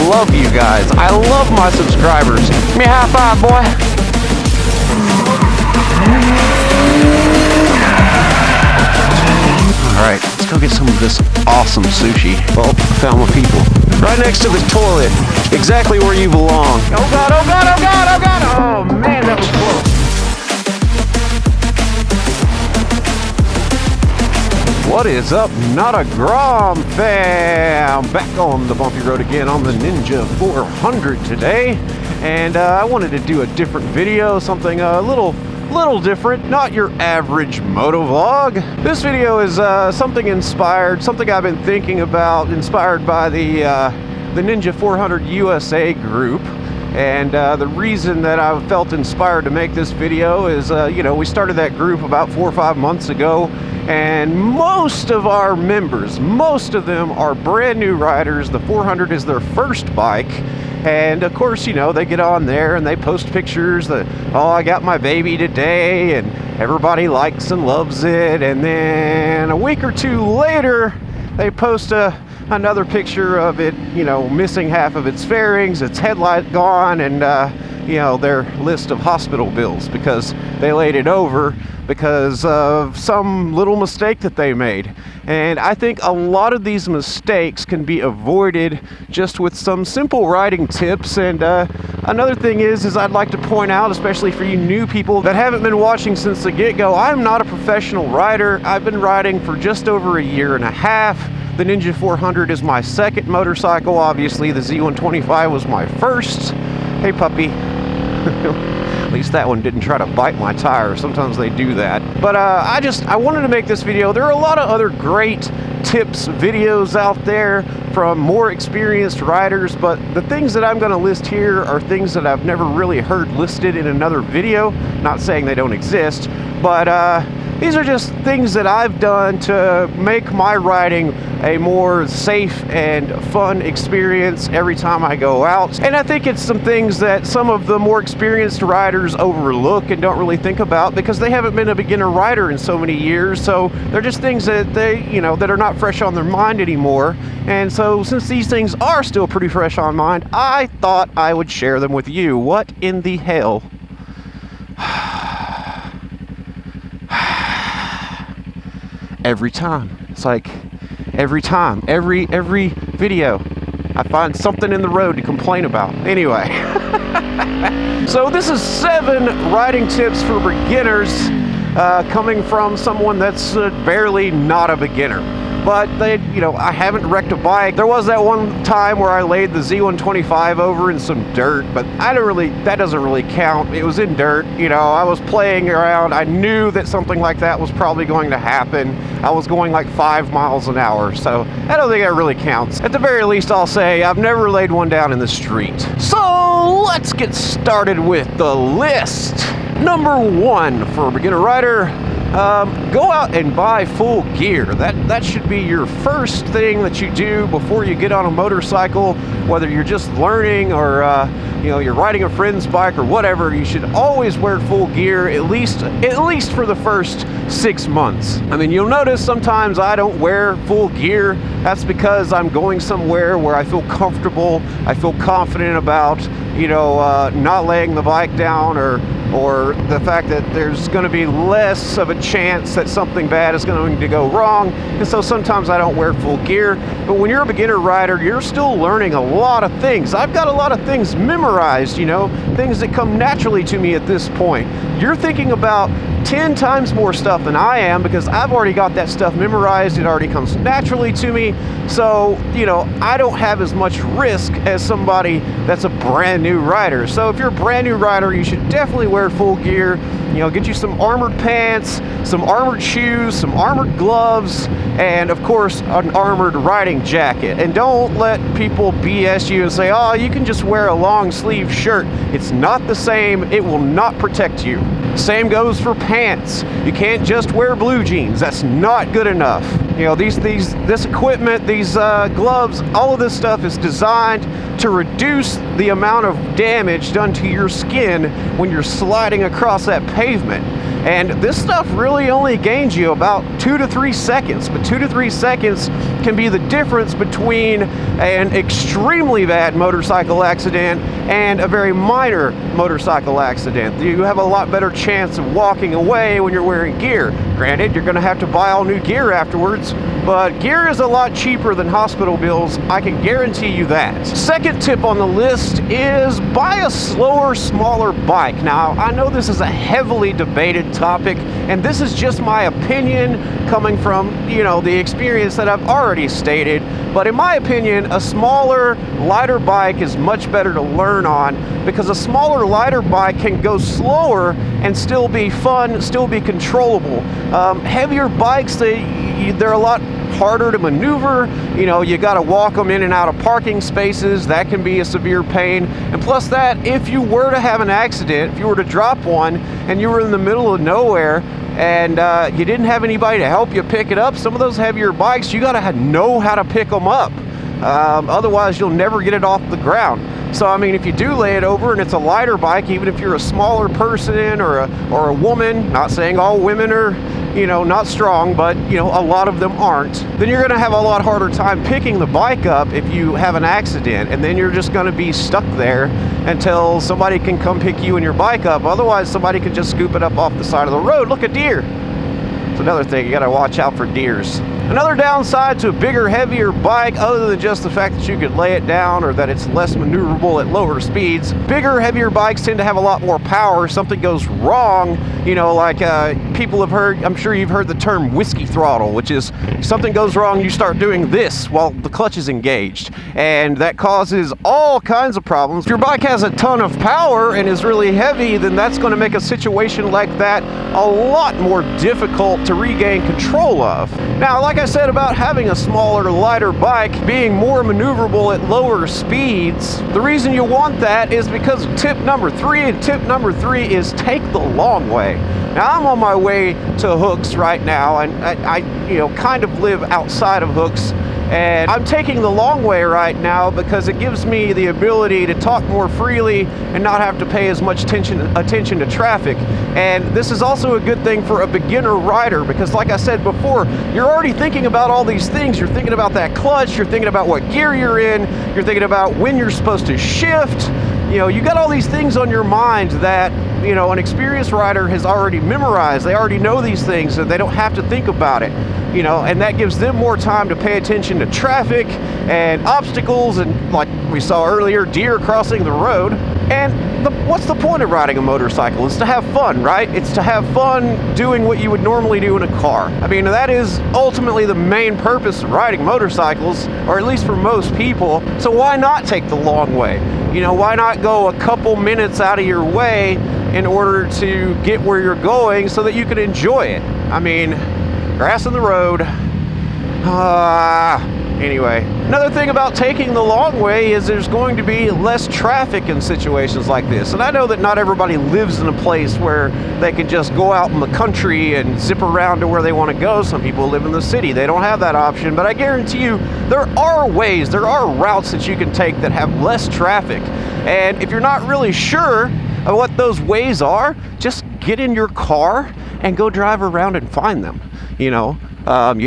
love you guys. I love my subscribers. Give me a high five, boy. Alright, let's go get some of this awesome sushi. Oh, found my people. Right next to the toilet. Exactly where you belong. Oh God, oh God, oh God, oh God! Oh man, that was close. What is up, Not a Grom fam? Back on the bumpy road again on the Ninja 400 today. And I wanted to do a different video, something a little different, not your average moto vlog. This video is something inspired, something I've been thinking about, inspired by the Ninja 400 USA group. And the reason that I felt inspired to make this video is, you know, we started that group about 4 or 5 months ago, and most of our members, most of them are brand new riders. The 400 is their first bike. And of course, you know, they get on there and they post pictures that, oh, I got my baby today, and everybody likes and loves it. And then a week or two later, they post another picture of it, you know, missing half of its fairings, its headlight gone, and, you know, their list of hospital bills because they laid it over because of some little mistake that they made. And I think a lot of these mistakes can be avoided just with some simple riding tips. And another thing is I'd like to point out, especially for you new people that haven't been watching since the get-go, I'm not a professional rider. I've been riding for just over a year and a half. The Ninja 400 is my second motorcycle. Obviously, the Z125 was my first. Hey, puppy. At least that one didn't try to bite my tire. Sometimes they do that. But I wanted to make this video. There are a lot of other great tips videos out there from more experienced riders, but the things that I'm going to list here are things that I've never really heard listed in another video. Not saying they don't exist, but these are just things that I've done to make my riding a more safe and fun experience every time I go out. And I think it's some things that some of the more experienced riders overlook and don't really think about because they haven't been a beginner rider in so many years. So they're just things that they, you know, that are not fresh on their mind anymore. And so since these things are still pretty fresh on mind, I thought I would share them with you. What in the hell? Every time. It's like every time, every video, I find something in the road to complain about. Anyway, so this is 7 riding tips for beginners, coming from someone that's barely not a beginner. But they, you know, I haven't wrecked a bike. There was that one time where I laid the Z125 over in some dirt, but that doesn't really count. It was in dirt, you know, I was playing around. I knew that something like that was probably going to happen. I was going like 5 miles an hour, so I don't think that really counts. At the very least, I'll say I've never laid one down in the street. So let's get started with the list. Number 1 for a beginner rider. Go out and buy full gear. That should be your first thing that you do before you get on a motorcycle, whether you're just learning or you know, you're riding a friend's bike or whatever. You should always wear full gear, at least for the first 6 months. I mean, you'll notice sometimes I don't wear full gear. That's because I'm going somewhere where I feel comfortable, I feel confident about, you know, not laying the bike down, or the fact that there's going to be less of a chance that something bad is going to go wrong. And so sometimes I don't wear full gear. But when you're a beginner rider, you're still learning a lot of things. I've got a lot of things memorized, you know, things that come naturally to me at this point. You're thinking about 10 times more stuff than I am because I've already got that stuff memorized. It already comes naturally to me. So, you know, I don't have as much risk as somebody that's a brand new rider. So if you're a brand new rider, you should definitely wear full gear. You know, get you some armored pants, some armored shoes, some armored gloves, and of course an armored riding jacket. And don't let people BS you and say, oh, you can just wear a long sleeve shirt. It's not the same. It will not protect you. Same goes for pants. You can't just wear blue jeans. That's not good enough. You know, this equipment, these gloves, all of this stuff is designed to reduce the amount of damage done to your skin when you're sliding across that pavement. And this stuff really only gains you about 2 to 3 seconds, but 2 to 3 seconds can be the difference between an extremely bad motorcycle accident and a very minor motorcycle accident. You have a lot better chance of walking away when you're wearing gear. Granted, you're going to have to buy all new gear afterwards, but gear is a lot cheaper than hospital bills, I can guarantee you that. Second tip on the list is buy a slower, smaller bike. Now, I know this is a heavily debated topic, and this is just my opinion coming from, the experience that I've already stated. But in my opinion, a smaller, lighter bike is much better to learn on, because a smaller, lighter bike can go slower and still be fun, still be controllable. Heavier bikes, they're a lot harder to maneuver. You got to walk them in and out of parking spaces. That can be a severe pain. And plus that, if you were to have an accident, if you were to drop one and you were in the middle of nowhere and you didn't have anybody to help you pick it up, some of those heavier bikes, you got to know how to pick them up. Otherwise, you'll never get it off the ground. So, I mean, if you do lay it over and it's a lighter bike, even if you're a smaller person or a woman, not saying all women are, not strong, but, a lot of them aren't, then you're going to have a lot harder time picking the bike up if you have an accident, and then you're just going to be stuck there until somebody can come pick you and your bike up. Otherwise, somebody could just scoop it up off the side of the road. Look at deer. It's another thing, you got to watch out for deers. Another downside to a bigger, heavier bike, other than just the fact that you could lay it down or that it's less maneuverable at lower speeds, bigger, heavier bikes tend to have a lot more power. If something goes wrong, like people have heard, I'm sure you've heard the term whiskey throttle, which is something goes wrong, you start doing this while the clutch is engaged, and that causes all kinds of problems. If your bike has a ton of power and is really heavy, then that's going to make a situation like that a lot more difficult to regain control of. Now, like I said about having a smaller, lighter bike being more maneuverable at lower speeds, the reason you want that is because of tip number 3, and tip number 3 is take the long way. Now, I'm on my way to Hooks right now, and I kind of live outside of Hooks, and I'm taking the long way right now because it gives me the ability to talk more freely and not have to pay as much attention to traffic. And this is also a good thing for a beginner rider because, like I said before, you're already thinking about all these things. You're thinking about that clutch, you're thinking about what gear you're in, you're thinking about when you're supposed to shift. You got all these things on your mind that, an experienced rider has already memorized. They already know these things, so they don't have to think about it. And that gives them more time to pay attention to traffic and obstacles and, like we saw earlier, deer crossing the road. And what's the point of riding a motorcycle? It's to have fun, right? It's to have fun doing what you would normally do in a car. I mean, that is ultimately the main purpose of riding motorcycles, or at least for most people. So why not take the long way? Why not go a couple minutes out of your way in order to get where you're going so that you can enjoy it? I mean, grass in the road. Anyway, another thing about taking the long way is there's going to be less traffic in situations like this. And I know that not everybody lives in a place where they can just go out in the country and zip around to where they want to go. Some people live in the city. They don't have that option. But I guarantee you, there are ways, there are routes that you can take that have less traffic. And if you're not really sure of what those ways are, just get in your car and go drive around and find them. You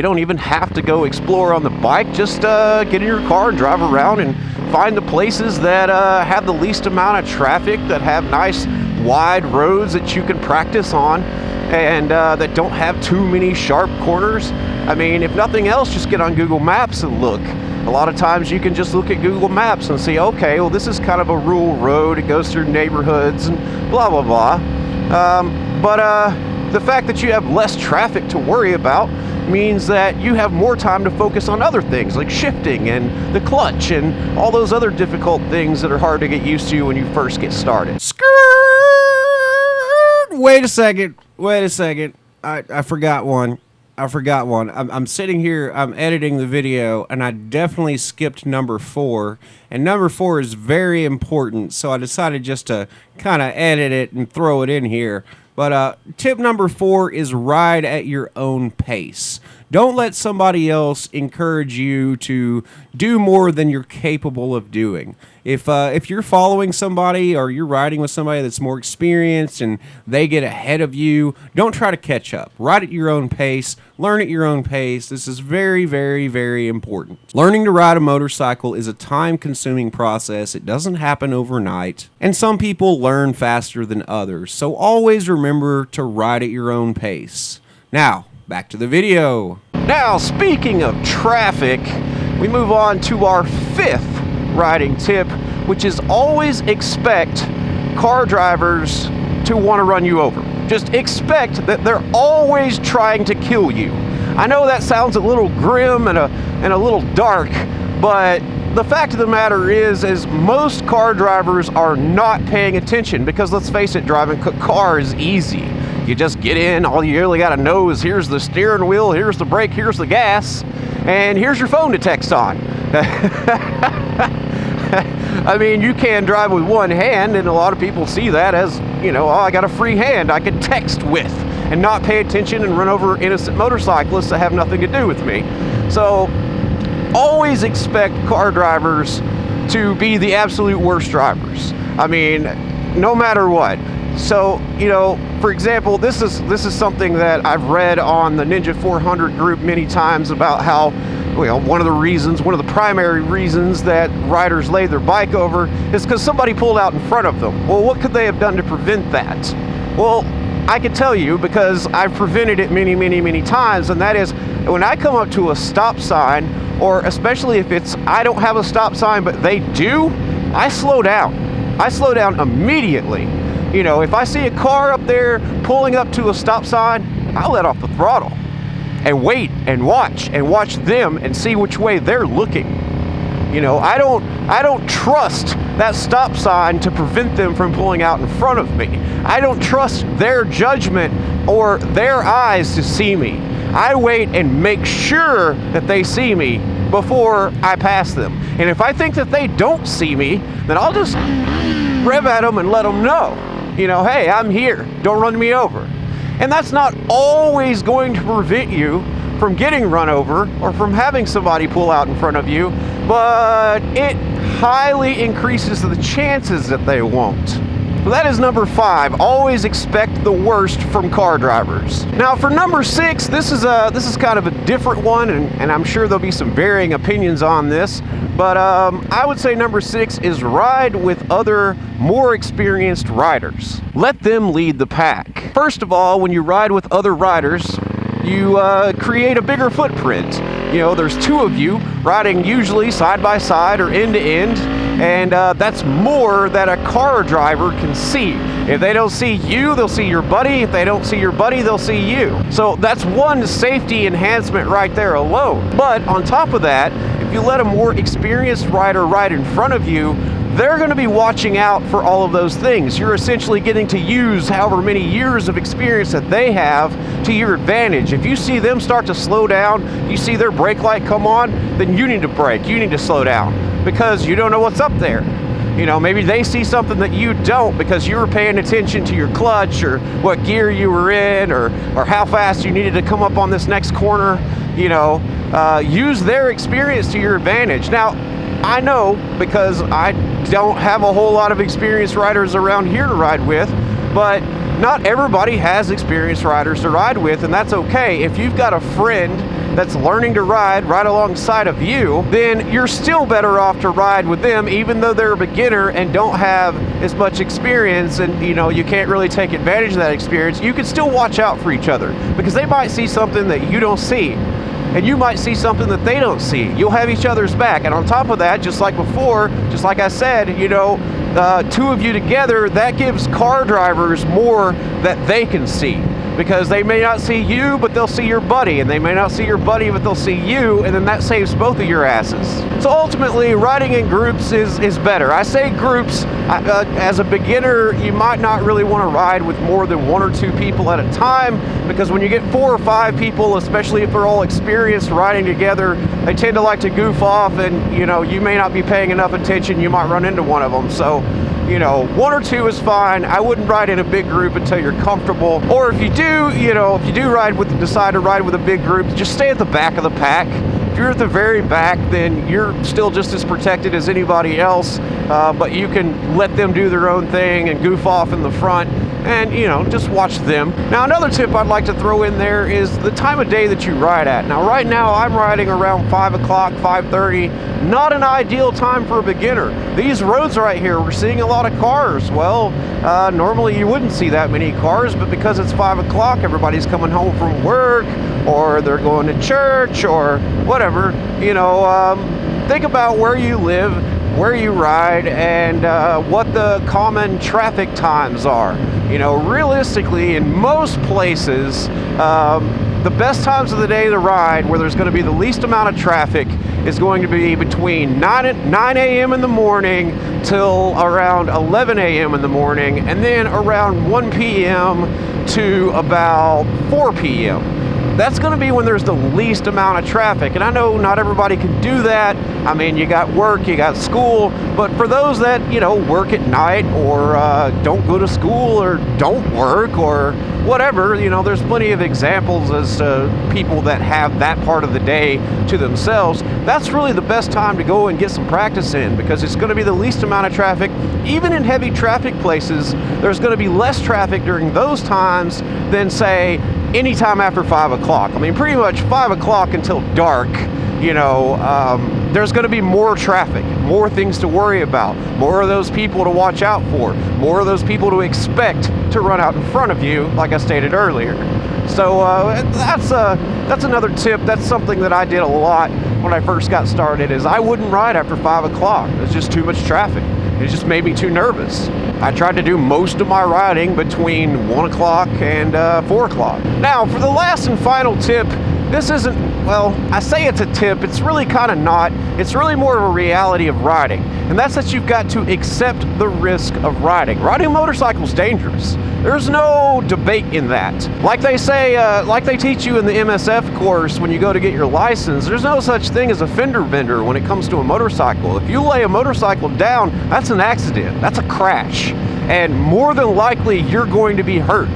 don't even have to go explore on the bike. Just get in your car and drive around and find the places that have the least amount of traffic, that have nice wide roads that you can practice on, and that don't have too many sharp corners. I mean, if nothing else, just get on Google Maps and look. A lot of times you can just look at Google Maps and see, okay, well, this is kind of a rural road. It goes through neighborhoods and blah, blah, blah. But the fact that you have less traffic to worry about means that you have more time to focus on other things like shifting and the clutch and all those other difficult things that are hard to get used to when you first get started. Wait a second. I forgot one. I'm sitting here, I'm editing the video, and I definitely skipped number 4. And number 4 is very important, so I decided just to kind of edit it and throw it in here. But tip number 4 is ride at your own pace. Don't let somebody else encourage you to do more than you're capable of doing. If you're following somebody or you're riding with somebody that's more experienced and they get ahead of you, don't try to catch up. Ride at your own pace. Learn at your own pace. This is very, very, very important. Learning to ride a motorcycle is a time-consuming process. It doesn't happen overnight, and some people learn faster than others. So always remember to ride at your own pace. Now, back to the video. Now, speaking of traffic, we move on to our 5th riding tip, which is always expect car drivers to want to run you over. Just expect that they're always trying to kill you. I know that sounds a little grim and a little dark, but the fact of the matter is most car drivers are not paying attention, because let's face it, driving a car is easy. You just get in, all you really gotta know is here's the steering wheel, here's the brake, here's the gas, and here's your phone to text on. I mean, you can drive with one hand, and a lot of people see that as, you know, oh, I got a free hand I can text with and not pay attention and run over innocent motorcyclists that have nothing to do with me. So always expect car drivers to be the absolute worst drivers. I mean, no matter what. So, you know, for example, this is something that I've read on the Ninja 400 group many times about how, well, one of the primary reasons that riders lay their bike over is because somebody pulled out in front of them. Well, what could they have done to prevent that? Well, I can tell you, because I've prevented it many, many, many times, and that is when I come up to a stop sign, or especially if it's I don't have a stop sign but they do, I slow down. I slow down immediately. You know, if I see a car up there pulling up to a stop sign, I'll let off the throttle and wait and watch them and see which way they're looking. You know, I don't trust that stop sign to prevent them from pulling out in front of me. I don't trust their judgment or their eyes to see me. I wait and make sure that they see me before I pass them. And if I think that they don't see me, then I'll just rev at them and let them know, you know, hey, I'm here, don't run me over. And that's not always going to prevent you from getting run over or from having somebody pull out in front of you, but it highly increases the chances that they won't. So that is number 5. Always expect the worst from car drivers. Now for number 6, this is kind of a different one, and I'm sure there'll be some varying opinions on this, but I would say number 6 is ride with other more experienced riders. Let them lead the pack. First of all, when you ride with other riders, you create a bigger footprint. You know, there's 2 of you riding usually side by side or end to end, and that's more that a car driver can see. If they don't see you, they'll see your buddy. If they don't see your buddy, they'll see you. So that's one safety enhancement right there alone. But on top of that, if you let a more experienced rider ride in front of you, they're going to be watching out for all of those things. You're essentially getting to use however many years of experience that they have to your advantage. If you see them start to slow down, you see their brake light come on, then you need to brake, you need to slow down, because you don't know what's up there. You know, maybe they see something that you don't because you were paying attention to your clutch or what gear you were in, or how fast you needed to come up on this next corner. You know, use their experience to your advantage. Now, I know, because I don't have a whole lot of experienced riders around here to ride with, but not everybody has experienced riders to ride with, and that's okay. If you've got a friend that's learning to ride right alongside of you, then you're still better off to ride with them, even though they're a beginner and don't have as much experience, and you know, you can't really take advantage of that experience. You can still watch out for each other, because they might see something that you don't see, and you might see something that they don't see. You'll have each other's back. And on top of that, just like before, just like I said, you know, 2 of you together, that gives car drivers more that they can see, because they may not see you, but they'll see your buddy, and they may not see your buddy, but they'll see you, and then that saves both of your asses. So ultimately, riding in groups is better. I say groups, as a beginner, you might not really want to ride with more than 1 or 2 people at a time, because when you get 4 or 5 people, especially if they're all experienced riding together, they tend to like to goof off, and you know, you may not be paying enough attention, you might run into one of them. So You know, one or two is fine. I wouldn't ride in a big group until you're comfortable. Or if you do, you know, if you do decide to ride with a big group, just stay at the back of the pack. If you're at the very back, then you're still just as protected as anybody else, but you can let them do their own thing and goof off in the front and, you know, just watch them. Now, another tip I'd like to throw in there is the time of day that you ride at. Now, right now, I'm riding around 5 o'clock, 5:30. Not an ideal time for a beginner. These roads right here, we're seeing a lot of cars. Well, normally you wouldn't see that many cars, but because it's 5 o'clock, everybody's coming home from work, or they're going to church, or whatever. You know, think about where you live, where you ride, and what the common traffic times are. You know, realistically, in most places, the best times of the day to ride, where there's going to be the least amount of traffic, is going to be between 9 a.m. in the morning till around 11 a.m. in the morning, and then around 1 p.m. to about 4 p.m. That's going to be when there's the least amount of traffic. And I know not everybody can do that. I mean, you got work, you got school, but for those that, you know, work at night, or don't go to school, or don't work, or whatever, you know, there's plenty of examples as people that have that part of the day to themselves. That's really the best time to go and get some practice in, because it's going to be the least amount of traffic. Even in heavy traffic places, there's going to be less traffic during those times than, say, anytime after 5 o'clock. I mean, pretty much 5 o'clock until dark, you know, there's going to be more traffic, more things to worry about, more of those people to watch out for, more of those people to expect to run out in front of you, like I stated earlier. So that's another tip. That's something that I did a lot when I first got started, is I wouldn't ride after 5 o'clock. There's just too much traffic. It just made me too nervous. I tried to do most of my riding between 1 o'clock and 4 o'clock. Now, for the last and final tip, this isn't, well, I say it's a tip, it's really kind of not. It's really more of a reality of riding. And that's that you've got to accept the risk of riding. Riding a motorcycle is dangerous. There's no debate in that. Like they say, like they teach you in the MSF course when you go to get your license, there's no such thing as a fender bender when it comes to a motorcycle. If you lay a motorcycle down, that's an accident. That's a crash. And more than likely, you're going to be hurt.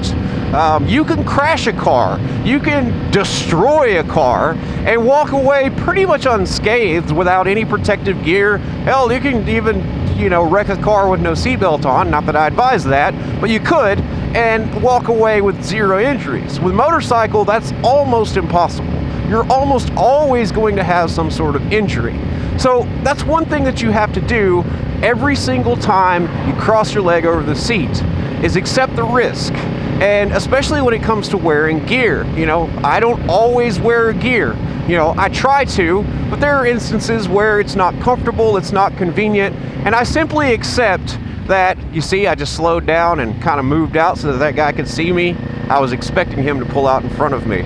You can crash a car, you can destroy a car, and walk away pretty much unscathed without any protective gear. Hell, you can even, you know, wreck a car with no seatbelt on. Not that I advise that, but you could, and walk away with 0 injuries. With motorcycle, that's almost impossible. You're almost always going to have some sort of injury. So that's one thing that you have to do every single time you cross your leg over the seat, is accept the risk. And especially when it comes to wearing gear. You know, I don't always wear gear. You know, I try to, but there are instances where it's not comfortable, it's not convenient, and I simply accept that, you see, I just slowed down and kind of moved out so that that guy could see me. I was expecting him to pull out in front of me.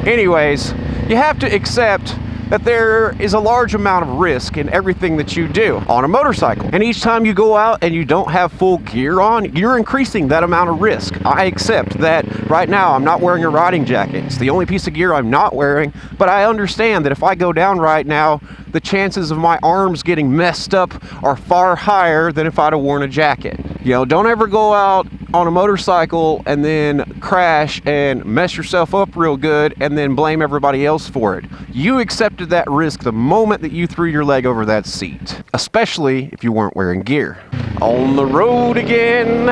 Anyways, you have to accept that there is a large amount of risk in everything that you do on a motorcycle. And each time you go out and you don't have full gear on, you're increasing that amount of risk. I accept that right now I'm not wearing a riding jacket. It's the only piece of gear I'm not wearing, but I understand that if I go down right now, the chances of my arms getting messed up are far higher than if I'd have worn a jacket. You know, don't ever go out on a motorcycle and then crash and mess yourself up real good and then blame everybody else for it. You accepted that risk the moment that you threw your leg over that seat, especially if you weren't wearing gear. On the road again.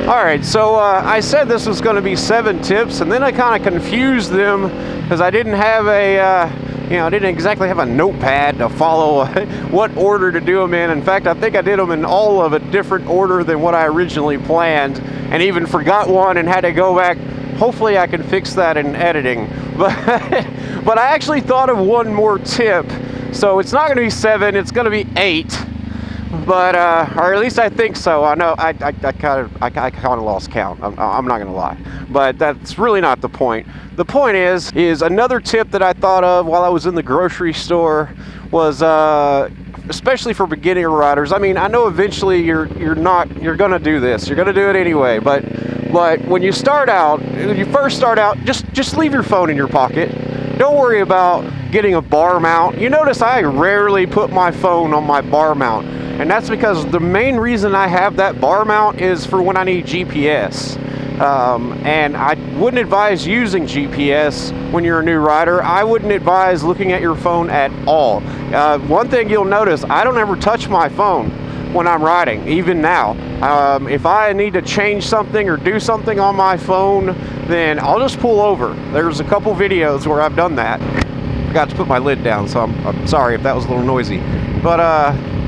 All right, so I said this was going to be 7 tips, and then I kind of confused them because I didn't have I didn't exactly have a notepad to follow what order to do them in. In fact, I think I did them in all of a different order than what I originally planned, and even forgot one and had to go back. Hopefully I can fix that in editing. But I actually thought of one more tip. So it's not going to be 7, it's going to be 8. But, or at least I think so. I know I kind of lost count. I'm not going to lie. But that's really not the point. The point is another tip that I thought of while I was in the grocery store was, especially for beginner riders. I mean, I know eventually you're going to do this. You're going to do it anyway. But when you first start out, just leave your phone in your pocket. Don't worry about getting a bar mount. You notice I rarely put my phone on my bar mount. And that's because the main reason I have that bar mount is for when I need GPS. And I wouldn't advise using GPS when you're a new rider. I wouldn't advise looking at your phone at all. One thing you'll notice, I don't ever touch my phone when I'm riding, even now. If I need to change something or do something on my phone, then I'll just pull over. There's a couple videos where I've done that. Forgot to put my lid down, so I'm sorry if that was a little noisy. But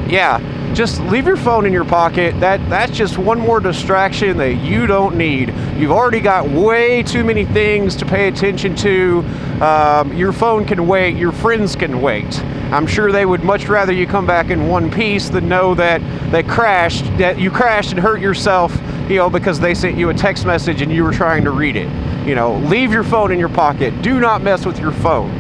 yeah, just leave your phone in your pocket. That's just one more distraction that you don't need. You've already got way too many things to pay attention to. Your phone can wait, your friends can wait. I'm sure they would much rather you come back in one piece than know that you crashed and hurt yourself, you know, because they sent you a text message and you were trying to read it. You know, leave your phone in your pocket. Do not mess with your phone.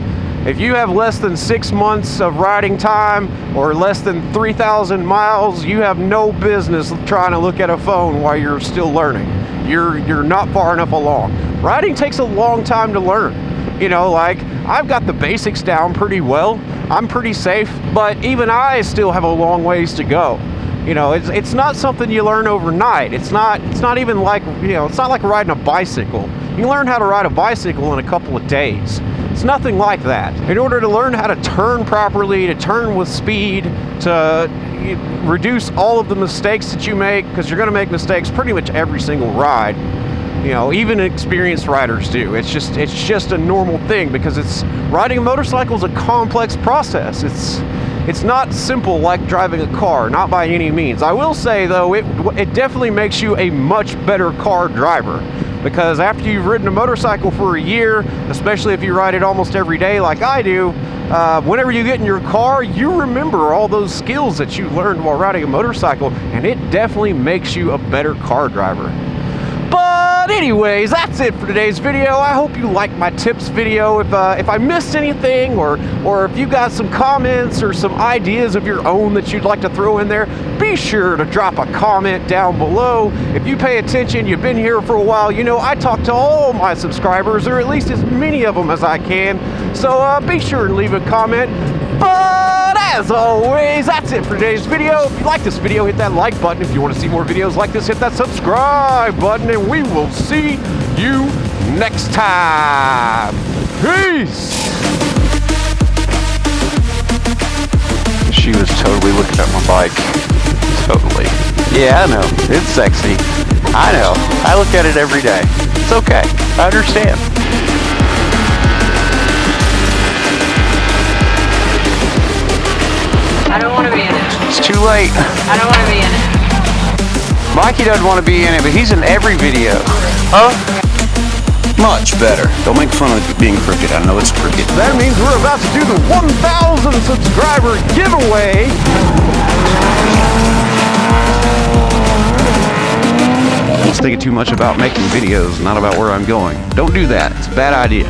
If you have less than 6 months of riding time or less than 3,000 miles, you have no business trying to look at a phone while you're still learning. You're not far enough along. Riding takes a long time to learn. You know, like, I've got the basics down pretty well. I'm pretty safe, but even I still have a long ways to go. You know, it's not something you learn overnight. It's not even like, you know, it's not like riding a bicycle. You can learn how to ride a bicycle in a couple of days. It's nothing like that. In order to learn how to turn properly, to turn with speed, to reduce all of the mistakes that you make, because you're going to make mistakes pretty much every single ride. You know, even experienced riders do. It's just a normal thing, because riding a motorcycle is a complex process. It's not simple like driving a car, not by any means. I will say though, it definitely makes you a much better car driver, because after you've ridden a motorcycle for a year, especially if you ride it almost every day like I do, whenever you get in your car, you remember all those skills that you learned while riding a motorcycle, and it definitely makes you a better car driver. But anyways, that's it for today's video. I hope you liked my tips video. If I missed anything, or if you got some comments or some ideas of your own that you'd like to throw in there, be sure to drop a comment down below. If you pay attention, you've been here for a while, you know I talk to all my subscribers, or at least as many of them as I can. So be sure and leave a comment. But as always, that's it for today's video. If you like this video, hit that like button. If you want to see more videos like this, hit that subscribe button, and we will see you next time. Peace! She was totally looking at my bike. Totally. Yeah, I know. It's sexy. I know. I look at it every day. It's okay. I understand. I don't want to be in it. It's too late. I don't want to be in it. Mikey doesn't want to be in it, but he's in every video. Huh? Much better. Don't make fun of it being crooked. I know it's crooked. That means we're about to do the 1,000 subscriber giveaway. I was thinking too much about making videos, not about where I'm going. Don't do that. It's a bad idea.